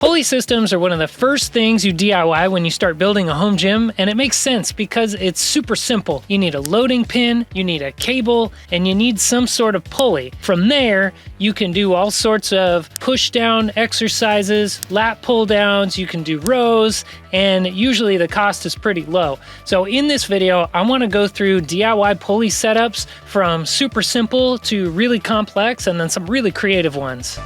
Pulley systems are one of the first things you DIY when you start building a home gym, and it makes sense because it's super simple. You need a loading pin, you need a cable, and you need some sort of pulley. From there, you can do all sorts of push down exercises, lat pull downs, you can do rows, and usually the cost is pretty low. So in this video, I want to go through DIY pulley setups from super simple to really complex, and then some really creative ones.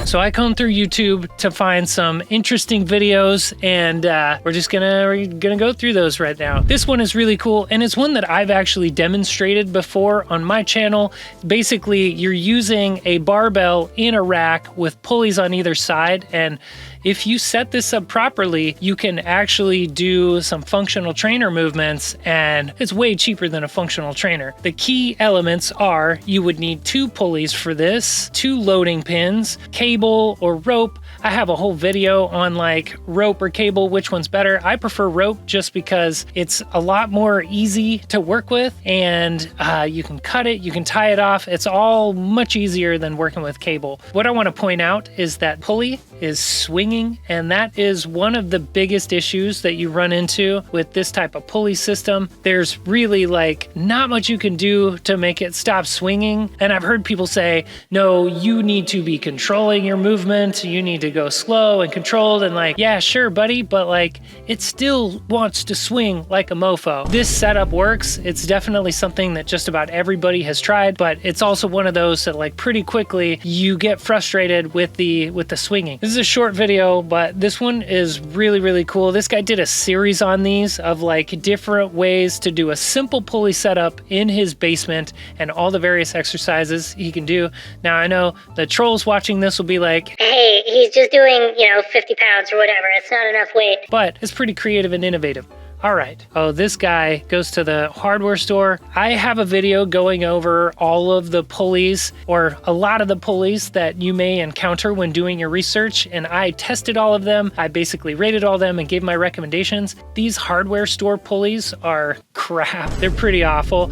So I combed through YouTube to find some interesting videos, and we're just gonna go through those right now. This one is really cool, and it's one that I've actually demonstrated before on my channel. Basically, you're using a barbell in a rack with pulleys on either side, and if you set this up properly, you can actually do some functional trainer movements, and it's way cheaper than a functional trainer. The key elements are you would need 2 pulleys for this, 2 loading pins, cable or rope. I have a whole video on like rope or cable, which one's better. I prefer rope just because it's a lot more easy to work with, and you can cut it, you can tie it off. It's all much easier than working with cable. What I want to point out is that pulley is swinging, and that is one of the biggest issues that you run into with this type of pulley system. There's really like not much you can do to make it stop swinging, and I've heard people say, no, you need to be controlling your movement, you need to go slow and controlled, and like, yeah, sure buddy, but like it still wants to swing like a mofo. This setup works. It's definitely something that just about everybody has tried, but it's also one of those that like pretty quickly you get frustrated with the swinging. This is a short video, but this one is really, really cool. This guy did a series on these of like different ways to do a simple pulley setup in his basement and all the various exercises he can do. Now I know the trolls watching this will be like, hey, he's just doing, 50 pounds or whatever. It's not enough weight. But it's pretty creative and innovative. All right. Oh, this guy goes to the hardware store. I have a video going over all of the pulleys, or a lot of the pulleys that you may encounter when doing your research, and I tested all of them. I basically rated all of them and gave my recommendations. These hardware store pulleys are crap. They're pretty awful.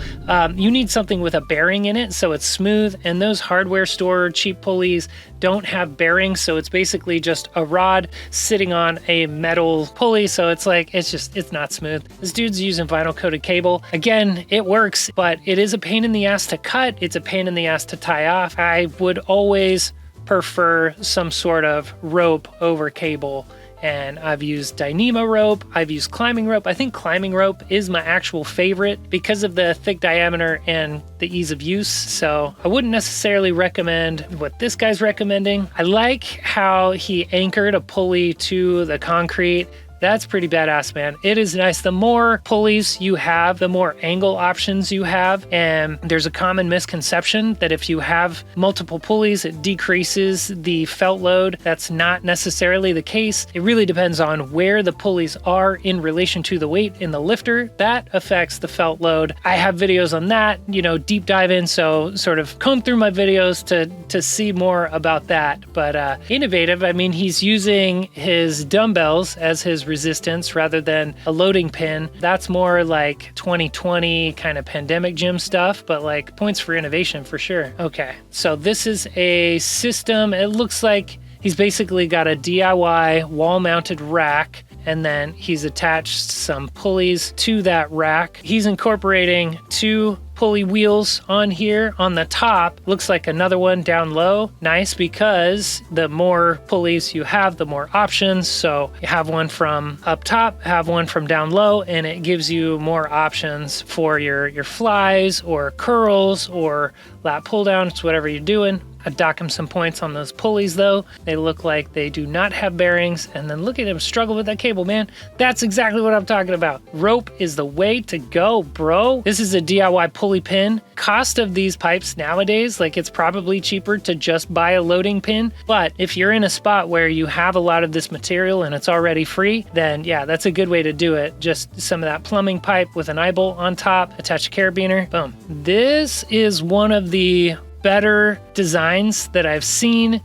You need something with a bearing in it so it's smooth, and those hardware store cheap pulleys don't have bearings, so it's basically just a rod sitting on a metal pulley, so it's like, it's not smooth. This dude's using vinyl coated cable. Again, it works, but it is a pain in the ass to cut. It's a pain in the ass to tie off. I would always prefer some sort of rope over cable, and I've used Dyneema rope, I've used climbing rope. I think climbing rope is my actual favorite because of the thick diameter and the ease of use, so I wouldn't necessarily recommend what this guy's recommending. I like how he anchored a pulley to the concrete. That's pretty badass, man. It is nice. The more pulleys you have, the more angle options you have. And there's a common misconception that if you have multiple pulleys, it decreases the felt load. That's not necessarily the case. It really depends on where the pulleys are in relation to the weight in the lifter. That affects the felt load. I have videos on that, deep dive in. So sort of comb through my videos to see more about that. But innovative, I mean, he's using his dumbbells as his resistance rather than a loading pin. That's more like 2020 kind of pandemic gym stuff, but like points for innovation for sure. Okay, so this is a system. It looks like he's basically got a DIY wall-mounted rack, and then he's attached some pulleys to that rack. He's incorporating 2 pulley wheels on here. On the top, looks like another one down low. Nice, because the more pulleys you have, the more options. So you have one from up top, have one from down low, and it gives you more options for your flies or curls or lat pull downs, whatever you're doing. I dock him some points on those pulleys though. They look like they do not have bearings, and then look at him struggle with that cable, man. That's exactly what I'm talking about. Rope is the way to go, bro. This is a DIY pulley pin. Cost of these pipes nowadays, like it's probably cheaper to just buy a loading pin, but if you're in a spot where you have a lot of this material and it's already free, then yeah, that's a good way to do it. Just some of that plumbing pipe with an eye bolt on top, attach a carabiner, boom. This is one of the better designs that I've seen.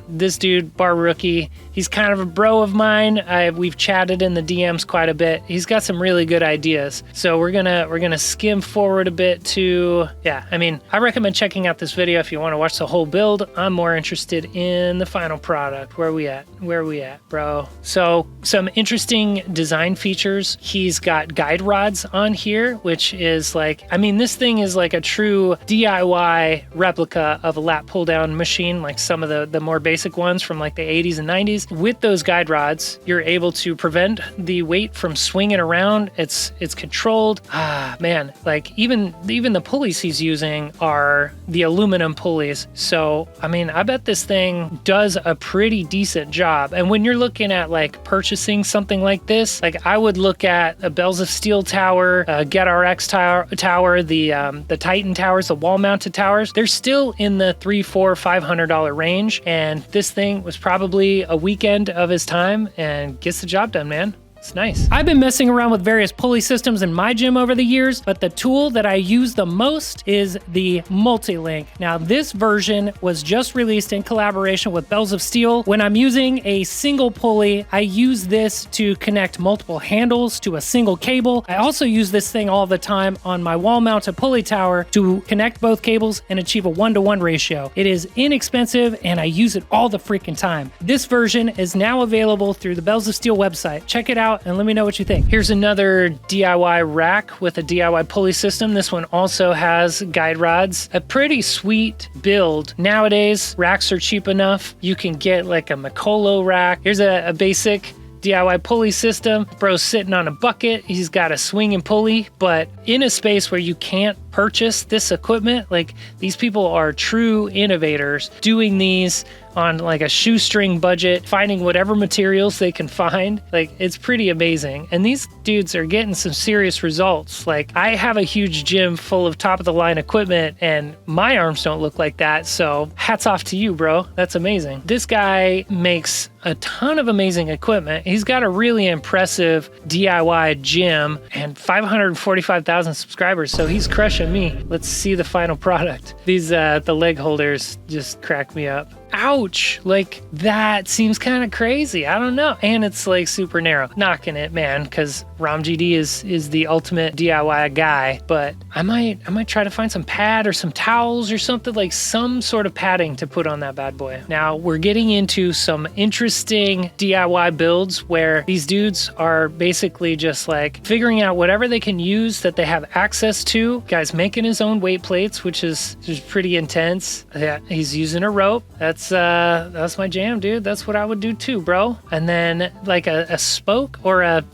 This dude, Bar Rookie, he's kind of a bro of mine. We've chatted in the DMs quite a bit. He's got some really good ideas. So we're gonna skim forward a bit to, yeah, I mean, I recommend checking out this video if you want to watch the whole build. I'm more interested in the final product. Where are we at, bro? So some interesting design features. He's got guide rods on here, which is like, I mean, this thing is like a true DIY replica of a lat pull down machine, like some of the more basic ones from like the 80s and 90s. With those guide rods, you're able to prevent the weight from swinging around. It's controlled. Man, like even the pulleys he's using are the aluminum pulleys. So, I mean, I bet this thing does a pretty decent job. And when you're looking at like purchasing something like this, like I would look at a Bells of Steel tower, GetRx tower, the Titan towers, the wall mounted towers. They're still in the $300, $400, $500 range. And this thing was probably a weekend of his time and gets the job done, man. It's nice. I've been messing around with various pulley systems in my gym over the years, but the tool that I use the most is the Multi-Link. Now, this version was just released in collaboration with Bells of Steel. When I'm using a single pulley, I use this to connect multiple handles to a single cable. I also use this thing all the time on my wall-mounted pulley tower to connect both cables and achieve a 1-to-1 ratio. It is inexpensive, and I use it all the freaking time. This version is now available through the Bells of Steel website. Check it out and let me know what you think. Here's another DIY rack with a DIY pulley system. This one also has guide rods. A pretty sweet build. Nowadays, racks are cheap enough. You can get like a Macolo rack. Here's a basic DIY pulley system. Bro's sitting on a bucket. He's got a swinging pulley, but in a space where you can't purchase this equipment, like these people are true innovators doing these on like a shoestring budget, finding whatever materials they can find. Like, it's pretty amazing. And these dudes are getting some serious results. Like, I have a huge gym full of top of the line equipment and my arms don't look like that. So hats off to you, bro. That's amazing. This guy makes a ton of amazing equipment. He's got a really impressive DIY gym and 545,000 subscribers. So he's crushing me. Let's see the final product. These, the leg holders just crack me up. Ouch, like that seems kind of crazy. I don't know. And it's like super narrow. Knocking it, man, because RomGD is the ultimate DIY guy. But I might try to find some pad or some towels or something, like some sort of padding to put on that bad boy. Now we're getting into some interesting DIY builds where these dudes are basically just like figuring out whatever they can use that they have access to. Guy's making his own weight plates, which is pretty intense. Yeah, he's using a rope. That's my jam, dude. That's what I would do too, bro. And then like a spoke or a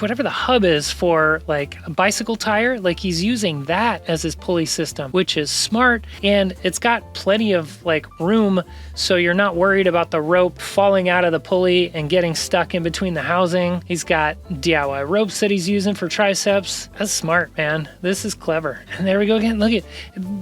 whatever the hub is for like a bicycle tire, like he's using that as his pulley system, which is smart. And it's got plenty of like room, so you're not worried about the rope falling out of the pulley and getting stuck in between the housing. He's got DIY ropes that he's using for triceps. That's smart, man. This is clever. And there we go again. Look at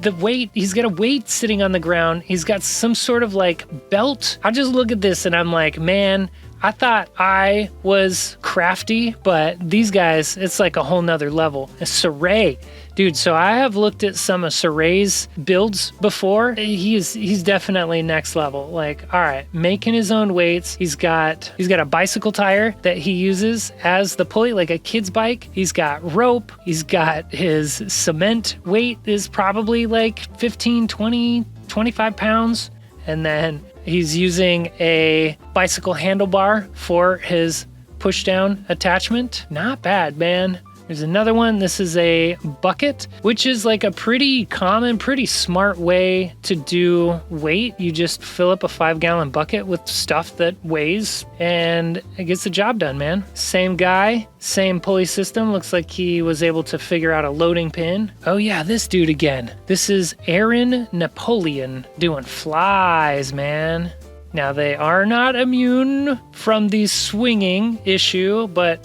the weight. He's got a weight sitting on the ground. He's got some sort of like belt. I just look at this and I'm like, man, I thought I was crafty, but these guys, it's like a whole nother level. A Saray. Dude, so I have looked at some of Saray's builds before. He's definitely next level. Like, all right, making his own weights. He's got a bicycle tire that he uses as the pulley, like a kid's bike. He's got rope. He's got his cement weight is probably like 15, 20, 25 pounds. And then he's using a bicycle handlebar for his push down attachment. Not bad, man. There's another one. This is a bucket, which is like a pretty common, pretty smart way to do weight. You just fill up a 5-gallon bucket with stuff that weighs and it gets the job done, man. Same guy, same pulley system. Looks like he was able to figure out a loading pin. Oh yeah, this dude again. This is Aaron Napoleon doing flies, man. Now they are not immune from the swinging issue, but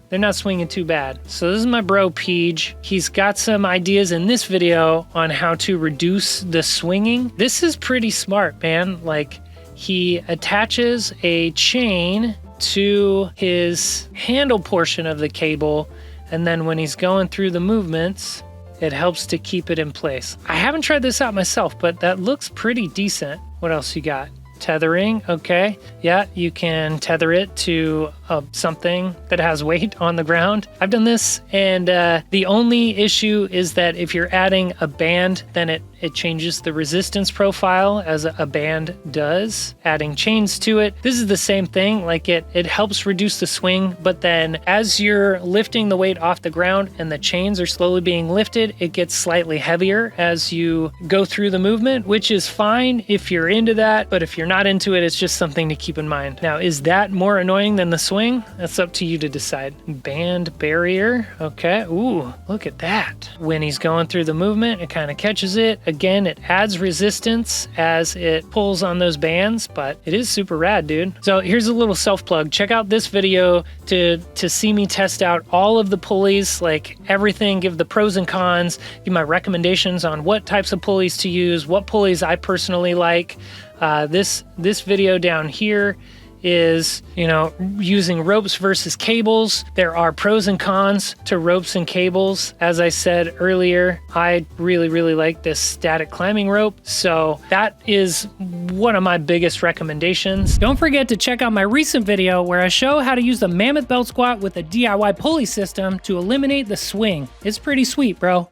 they're not swinging too bad. So this is my bro Peach. He's got some ideas in this video on how to reduce the swinging. This is pretty smart, man. Like, he attaches a chain to his handle portion of the cable, and then when he's going through the movements, it helps to keep it in place. I haven't tried this out myself, but that looks pretty decent. What else you got? Tethering, okay. Yeah, you can tether it to something that has weight on the ground. I've done this, and the only issue is that if you're adding a band, then it changes the resistance profile as a band does. Adding chains to it, this is the same thing. Like it helps reduce the swing, but then as you're lifting the weight off the ground and the chains are slowly being lifted, it gets slightly heavier as you go through the movement, which is fine if you're into that, but if you're not into it, it's just something to keep in mind. Now, is that more annoying than the swing? That's up to you to decide. Band barrier, okay. Ooh, look at that. When he's going through the movement, it kind of catches it. Again, it adds resistance as it pulls on those bands, but it is super rad, dude. So here's a little self-plug. Check out this video to see me test out all of the pulleys, like everything, give the pros and cons, give my recommendations on what types of pulleys to use, what pulleys I personally like. This video down here is, using ropes versus cables. There are pros and cons to ropes and cables. As I said earlier, I really, really like this static climbing rope. So that is one of my biggest recommendations. Don't forget to check out my recent video where I show how to use the Mammoth belt squat with a DIY pulley system to eliminate the swing. It's pretty sweet, bro.